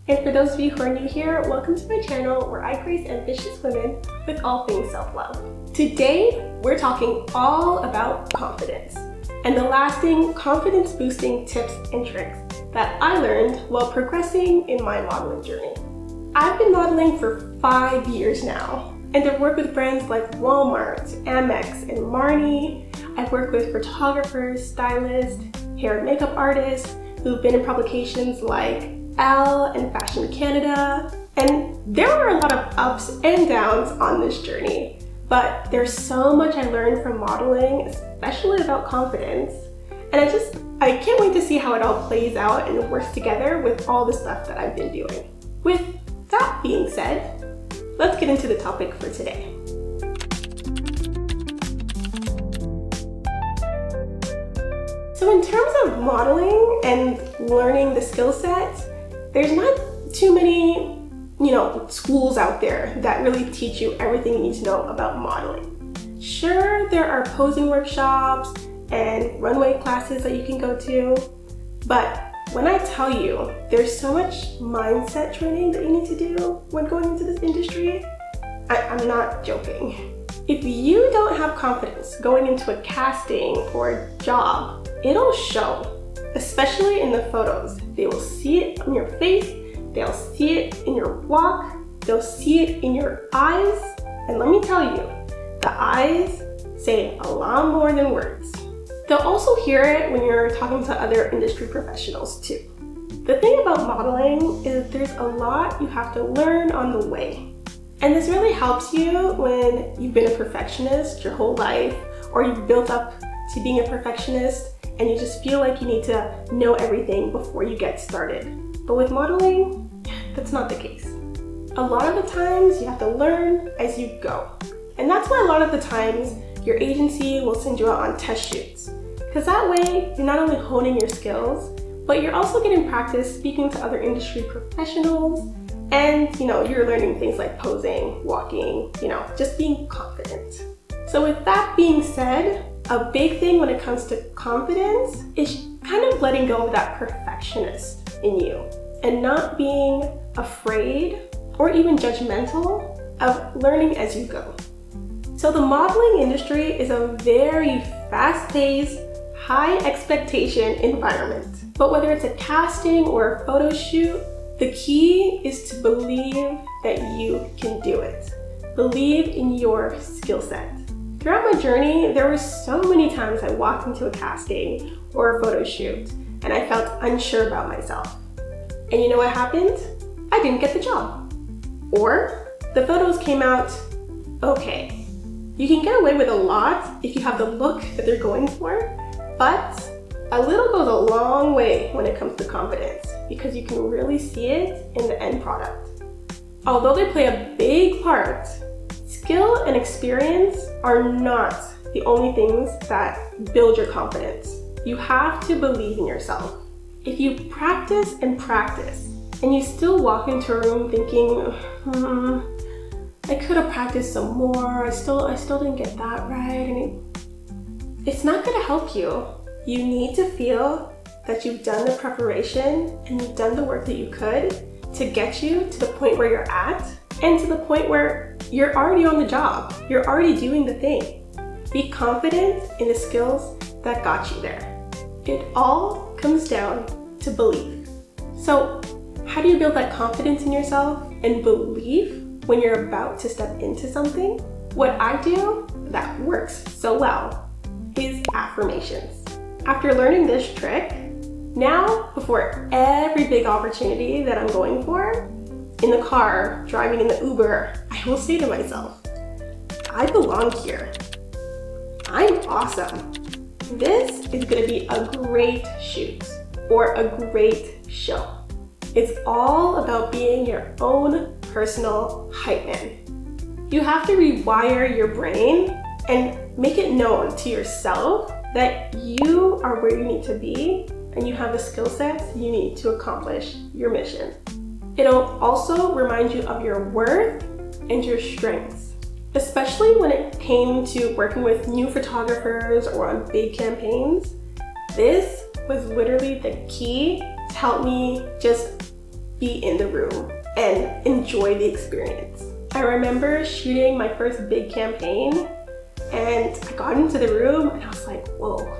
And for those of you who are new here, welcome to my channel where I praise ambitious women with all things self-love. Today, we're talking all about confidence and the lasting confidence-boosting tips and tricks that I learned while progressing in my modeling journey. I've been modeling for 5 years now, and I've worked with brands like Walmart, Amex, and Marni. I've worked with photographers, stylists, hair and makeup artists who've been in publications like Elle and Fashion Canada. And there were a lot of ups and downs on this journey, but there's so much I learned from modeling, especially about confidence. And I can't wait to see how it all plays out and works together with all the stuff that I've been doing. With that being said, let's get into the topic for today. So in terms of modeling and learning the skill set, there's not too many, schools out there that really teach you everything you need to know about modeling. Sure, there are posing workshops and runway classes that you can go to, but when I tell you there's so much mindset training that you need to do when going into this industry, I'm not joking. If you don't have confidence going into a casting or a job, it'll show, especially in the photos. They will see it on your face, they'll see it in your walk, they'll see it in your eyes, and let me tell you, the eyes say a lot more than words. They'll also hear it when you're talking to other industry professionals too. The thing about modeling is there's a lot you have to learn on the way. And this really helps you when you've been a perfectionist your whole life, or you've built up to being a perfectionist and you just feel like you need to know everything before you get started. But with modeling, that's not the case. A lot of the times you have to learn as you go. And that's why a lot of the times your agency will send you out on test shoots. Because that way, you're not only honing your skills, but you're also getting practice speaking to other industry professionals, and you're learning things like posing, walking, just being confident. So with that being said, a big thing when it comes to confidence is kind of letting go of that perfectionist in you and not being afraid or even judgmental of learning as you go. So the modeling industry is a very fast-paced, high expectation environment. But whether it's a casting or a photo shoot, the key is to believe that you can do it. Believe in your skill set. Throughout my journey, there were so many times I walked into a casting or a photo shoot and I felt unsure about myself. And you know what happened? I didn't get the job. Or the photos came out okay. You can get away with a lot if you have the look that they're going for, but a little goes a long way when it comes to confidence because you can really see it in the end product. Although they play a big part, skill and experience are not the only things that build your confidence. You have to believe in yourself. If you practice and practice, and you still walk into a room thinking, I could have practiced some more, I still didn't get that right, and it's not gonna help you. You need to feel that you've done the preparation and you've done the work that you could to get you to the point where you're at and to the point where you're already on the job. You're already doing the thing. Be confident in the skills that got you there. It all comes down to belief. So how do you build that confidence in yourself and belief when you're about to step into something? What I do that works so well is affirmations. After learning this trick, now before every big opportunity that I'm going for, in the car, driving in the Uber, I will say to myself, I belong here. I'm awesome. This is gonna be a great shoot or a great show. It's all about being your own personal hype man. You have to rewire your brain and make it known to yourself that you are where you need to be and you have the skill sets you need to accomplish your mission. It'll also remind you of your worth and your strengths, especially when it came to working with new photographers or on big campaigns. This was literally the key to help me just be in the room and enjoy the experience. I remember shooting my first big campaign, and I got into the room and I was like, whoa,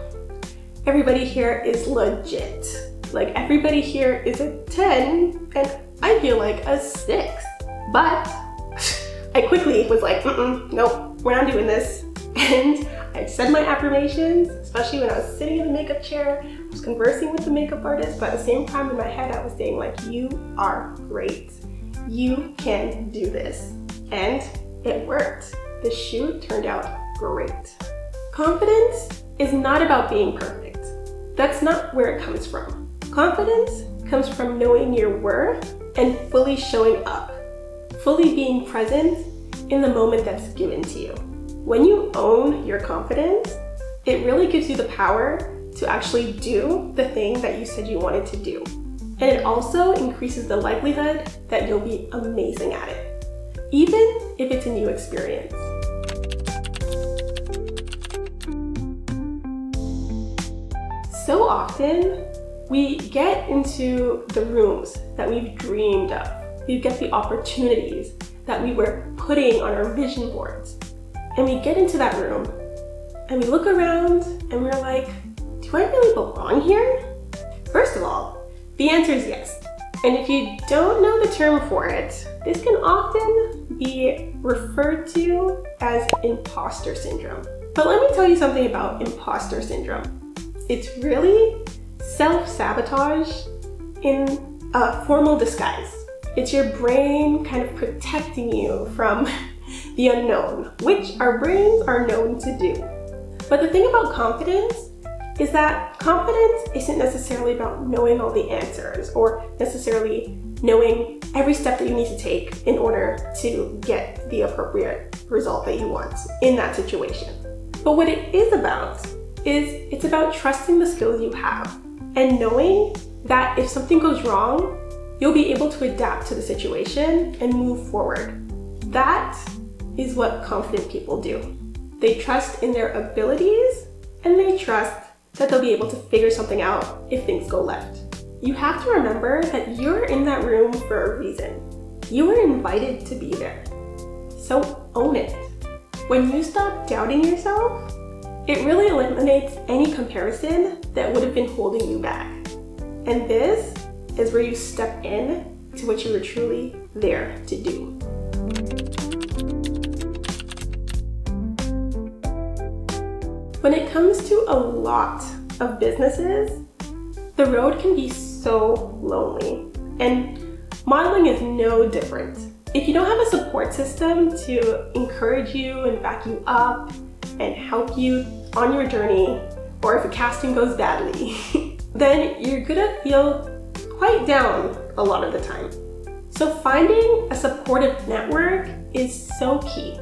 everybody here is legit. Like, everybody here is a 10 and I feel like a 6. But I quickly was like, nope, we're not doing this. And I said my affirmations, especially when I was sitting in the makeup chair. I was conversing with the makeup artist, but at the same time in my head, I was saying like, you are great. You can do this. And it worked. The shoot turned out great. Confidence is not about being perfect. That's not where it comes from. Confidence comes from knowing your worth and fully showing up, fully being present in the moment that's given to you. When you own your confidence, it really gives you the power to actually do the thing that you said you wanted to do. And it also increases the likelihood that you'll be amazing at it, even if it's a new experience. So often, we get into the rooms that we've dreamed of. We get the opportunities that we were putting on our vision boards. And we get into that room and we look around and we're like, do I really belong here? First of all, the answer is yes. And if you don't know the term for it, this can often be referred to as imposter syndrome. But let me tell you something about imposter syndrome. It's really self-sabotage in a formal disguise. It's your brain kind of protecting you from the unknown, which our brains are known to do. But the thing about confidence is that confidence isn't necessarily about knowing all the answers or necessarily knowing every step that you need to take in order to get the appropriate result that you want in that situation. But what it is about is it's about trusting the skills you have and knowing that if something goes wrong, you'll be able to adapt to the situation and move forward. That is what confident people do. They trust in their abilities and they trust that they'll be able to figure something out if things go left. You have to remember that you're in that room for a reason. You were invited to be there. So own it. When you stop doubting yourself, it really eliminates any comparison that would have been holding you back. And this is where you step in to what you were truly there to do. When it comes to a lot of businesses, the road can be so lonely, and modeling is no different. If you don't have a support system to encourage you and back you up and help you on your journey, or if a casting goes badly, then you're gonna feel quite down a lot of the time. So finding a supportive network is so key.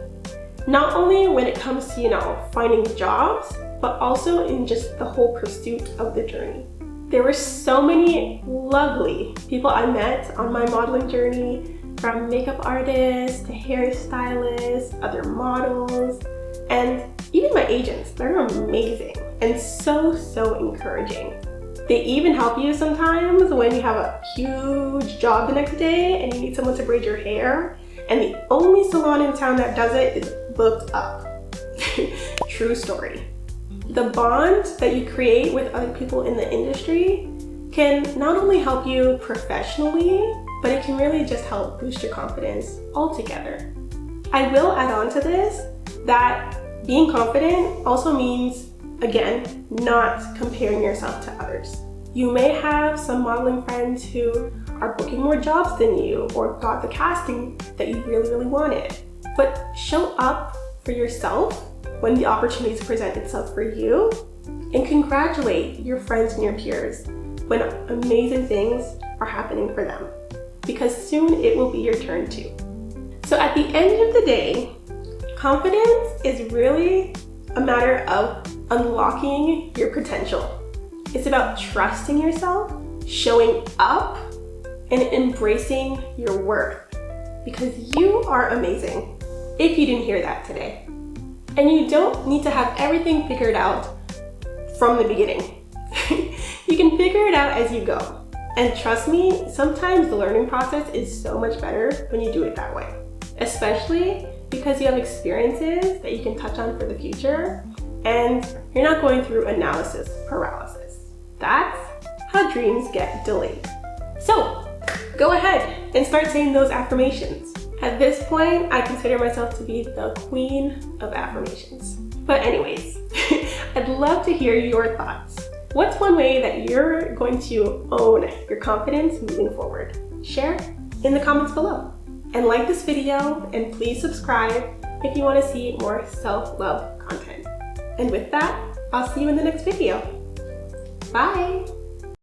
Not only when it comes to, finding jobs, but also in just the whole pursuit of the journey. There were so many lovely people I met on my modeling journey, from makeup artists to hairstylists, other models, and even my agents. They're amazing and so encouraging. They even help you sometimes when you have a huge job the next day and you need someone to braid your hair, and the only salon in town that does it is booked up. True story. The bond that you create with other people in the industry can not only help you professionally, but it can really just help boost your confidence altogether. I will add on to this that being confident also means, again, not comparing yourself to others. You may have some modeling friends who are booking more jobs than you or got the casting that you really wanted. But show up for yourself when the opportunities present itself for you, and congratulate your friends and your peers when amazing things are happening for them, because soon it will be your turn too. So at the end of the day, confidence is really a matter of unlocking your potential. It's about trusting yourself, showing up, and embracing your worth, because you are amazing, if you didn't hear that today. And you don't need to have everything figured out from the beginning. You can figure it out as you go. And trust me, sometimes the learning process is so much better when you do it that way. Especially because you have experiences that you can touch on for the future and you're not going through analysis paralysis. That's how dreams get delayed. So go ahead and start saying those affirmations. At this point, I consider myself to be the queen of affirmations. But anyways, I'd love to hear your thoughts. What's one way that you're going to own your confidence moving forward? Share in the comments below. And like this video, and please subscribe if you want to see more self-love content. And with that, I'll see you in the next video. Bye!